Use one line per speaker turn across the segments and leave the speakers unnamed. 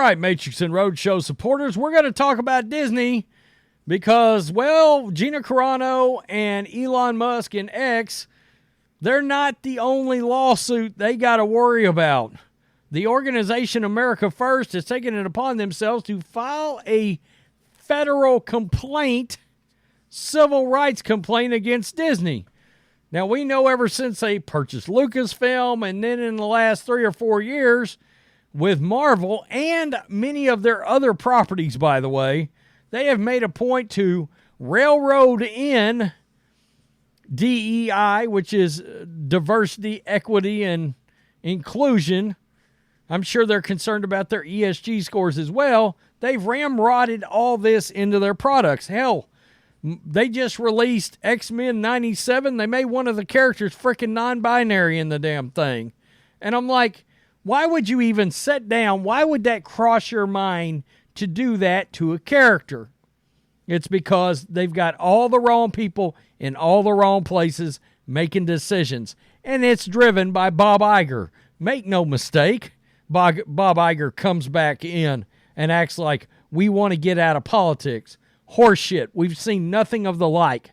right, Matrixx and Rhodes show supporters, we're going to talk about Disney because, well, Gina Carano and Elon Musk and X, they're not the only lawsuit they got to worry about. The organization America First has taken it upon themselves to file a federal complaint, civil rights complaint against Disney. Now, we know ever since they purchased Lucasfilm and then in the last 3 or 4 years with Marvel and many of their other properties, by the way, they have made a point to railroad in DEI, which is diversity, equity, and inclusion. I'm sure they're concerned about their ESG scores as well. They've ramrodded all this into their products. Hell, they just released X-Men 97. They made one of the characters freaking non-binary in the damn thing. And I'm like, why would you even sit down? Why would that cross your mind to do that to a character? It's because they've got all the wrong people in all the wrong places making decisions. And it's driven by Bob Iger. Make no mistake, Bob Iger comes back in and acts like we want to get out of politics. Horseshit. We've seen nothing of the like.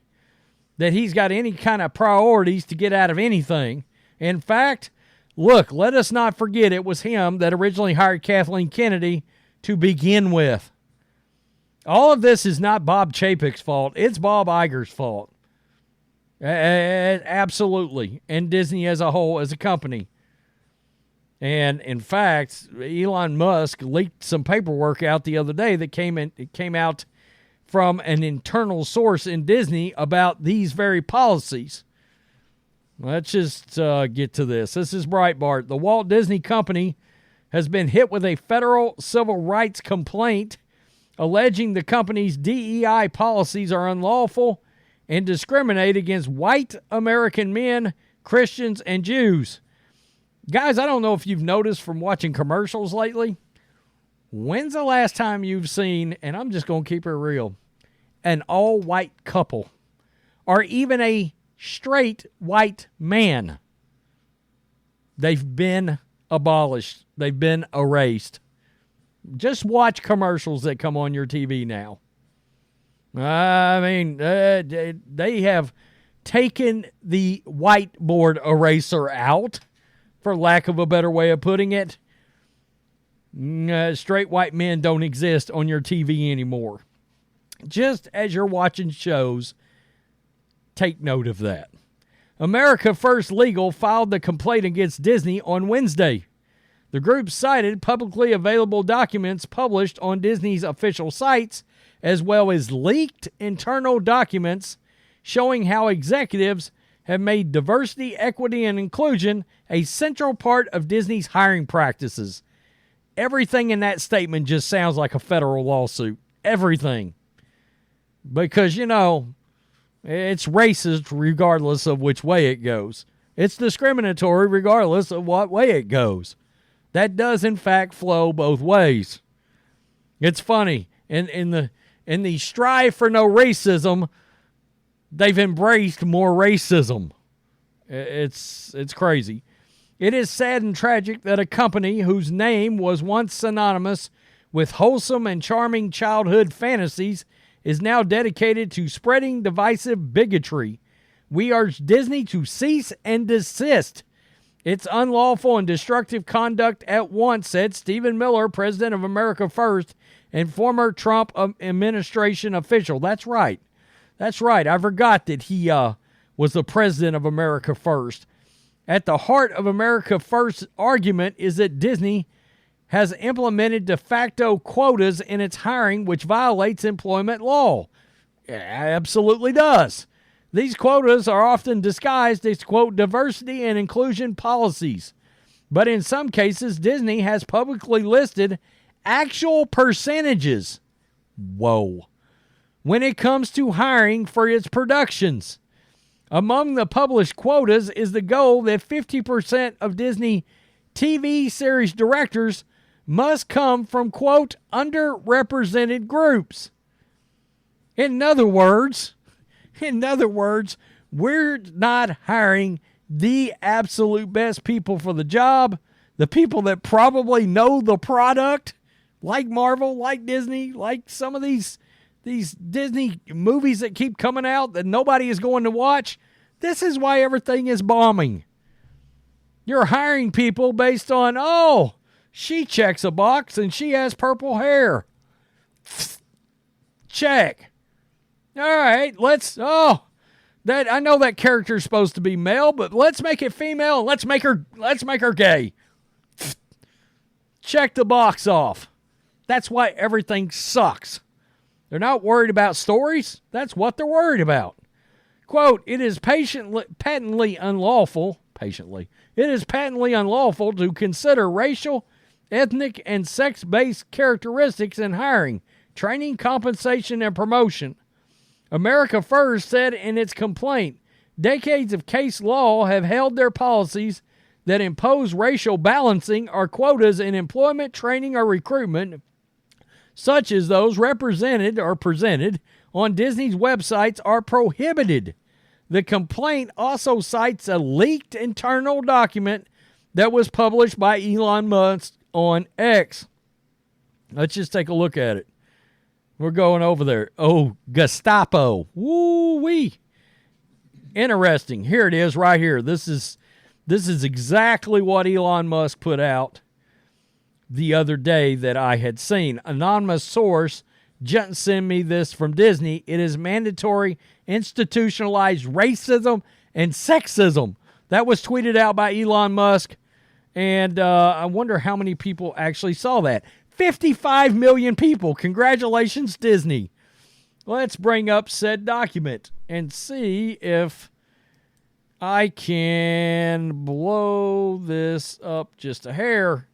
That he's got any kind of priorities to get out of anything. In fact, look, let us not forget it was him that originally hired Kathleen Kennedy to begin with. All of this is not Bob Chapek's fault. It's Bob Iger's fault. Absolutely. And Disney as a whole, as a company. And in fact, Elon Musk leaked some paperwork out the other day that came out from an internal source in Disney about these very policies. Let's just get to this. This is Breitbart. The Walt Disney Company has been hit with a federal civil rights complaint alleging the company's DEI policies are unlawful and discriminate against white American men, Christians, and Jews. Guys, I don't know if you've noticed from watching commercials lately, when's the last time you've seen, and I'm just going to keep it real, an all-white couple or even a straight white man? They've been abolished. They've been erased. Just watch commercials that come on your TV now. I mean, they have taken the whiteboard eraser out, for lack of a better way of putting it. Straight white men don't exist on your TV anymore. Just as you're watching shows, take note of that. America First Legal filed the complaint against Disney on Wednesday. The group cited publicly available documents published on Disney's official sites, as well as leaked internal documents showing how executives have made diversity, equity, and inclusion a central part of Disney's hiring practices. Everything in that statement just sounds like a federal lawsuit. Everything. Because, you know, it's racist regardless of which way it goes. It's discriminatory regardless of what way it goes. That does, in fact, flow both ways. It's funny. In the strive for no racism, they've embraced more racism. It's crazy. It is sad and tragic that a company whose name was once synonymous with wholesome and charming childhood fantasies is now dedicated to spreading divisive bigotry. We urge Disney to cease and desist. It's unlawful and destructive conduct at once, said Stephen Miller, president of America First and former Trump administration official. That's right. That's right. I forgot that he was the president of America First. At the heart of America First's argument is that Disney has implemented de facto quotas in its hiring, which violates employment law. It absolutely does. These quotas are often disguised as, quote, diversity and inclusion policies. But in some cases, Disney has publicly listed actual percentages. Whoa. When it comes to hiring for its productions. Among the published quotas is the goal that 50% of Disney TV series directors must come from, quote, underrepresented groups. In other words, we're not hiring the absolute best people for the job, the people that probably know the product. like Marvel, like Disney, like some of these Disney movies that keep coming out that nobody is going to watch. This is why everything is bombing. You're hiring people based on, oh, she checks a box and she has purple hair. Check. All right, I know that character's supposed to be male, but let's make it female and let's make her gay. Check the box off. That's why everything sucks. They're not worried about stories. That's what they're worried about. Quote, it is patently unlawful to consider racial, ethnic, and sex-based characteristics in hiring, training, compensation, and promotion. America First said in its complaint, decades of case law have held their policies that impose racial balancing or quotas in employment, training, or recruitment, such as those represented or presented on Disney's websites, are prohibited. The complaint also cites a leaked internal document that was published by Elon Musk on X. Let's just take a look at it. We're going over there. Oh, Gestapo. Woo-wee. Interesting. Here it is right here. This is exactly what Elon Musk put out the other day that I had seen. Anonymous source just sent me this from Disney. It is mandatory institutionalized racism and sexism. That was tweeted out by Elon Musk, and I wonder how many people actually saw that. 55 million people. Congratulations, Disney. Let's bring up said document and see if I can blow this up just a hair.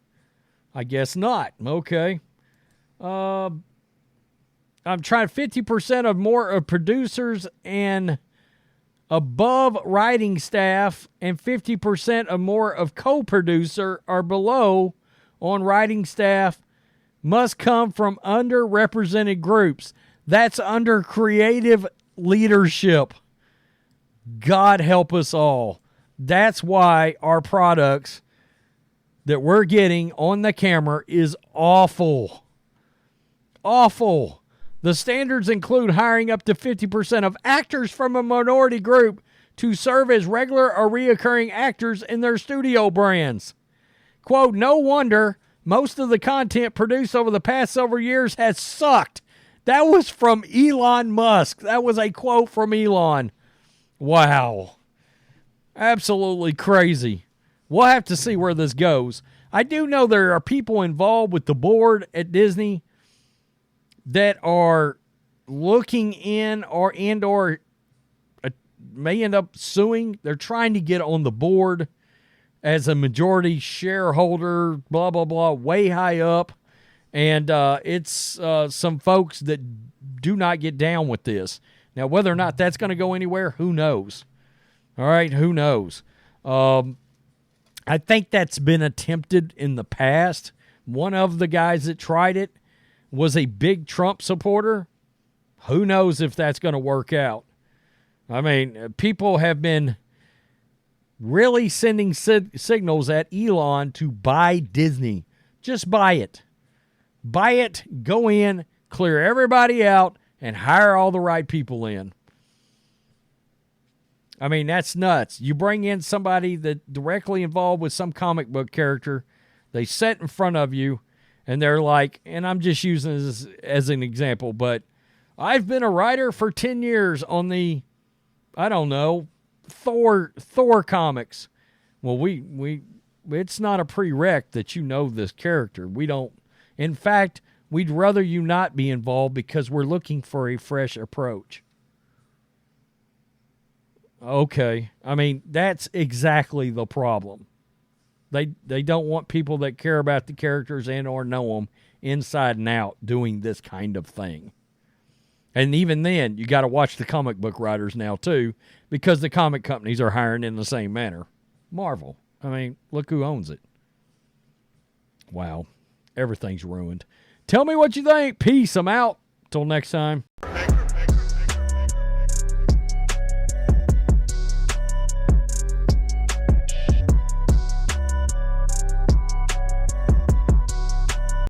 I guess not. Okay. I'm trying 50% of more of producers and above writing staff and 50% of more of co-producer or below on writing staff must come from underrepresented groups. That's under creative leadership. God help us all. That's why our products that we're getting on the camera is awful. Awful. The standards include hiring up to 50% of actors from a minority group to serve as regular or reoccurring actors in their studio brands. Quote, no wonder most of the content produced over the past several years has sucked. That was from Elon Musk. That was a quote from Elon. Wow. Absolutely crazy. We'll have to see where this goes. I do know there are people involved with the board at Disney that are looking in or may end up suing. They're trying to get on the board as a majority shareholder, blah, blah, blah, way high up. And it's some folks that do not get down with this. Now, whether or not that's going to go anywhere, who knows? All right, who knows? I think that's been attempted in the past. One of the guys that tried it was a big Trump supporter. Who knows if that's going to work out? I mean, people have been really sending signals at Elon to buy Disney. Just buy it. Buy it, go in, clear everybody out, and hire all the right people in. I mean, that's nuts. You bring in somebody that directly involved with some comic book character, they sit in front of you, and they're like, and I'm just using this as an example, but I've been a writer for 10 years on the, I don't know, Thor comics. Well, it's not a prereq that you know this character. We don't. In fact, we'd rather you not be involved because we're looking for a fresh approach. Okay. I mean, that's exactly the problem. They don't want people that care about the characters and or know them inside and out doing this kind of thing. And even then, you got to watch the comic book writers now, too, because the comic companies are hiring in the same manner. Marvel. I mean, look who owns it. Wow. Everything's ruined. Tell me what you think. Peace. I'm out. Till next time.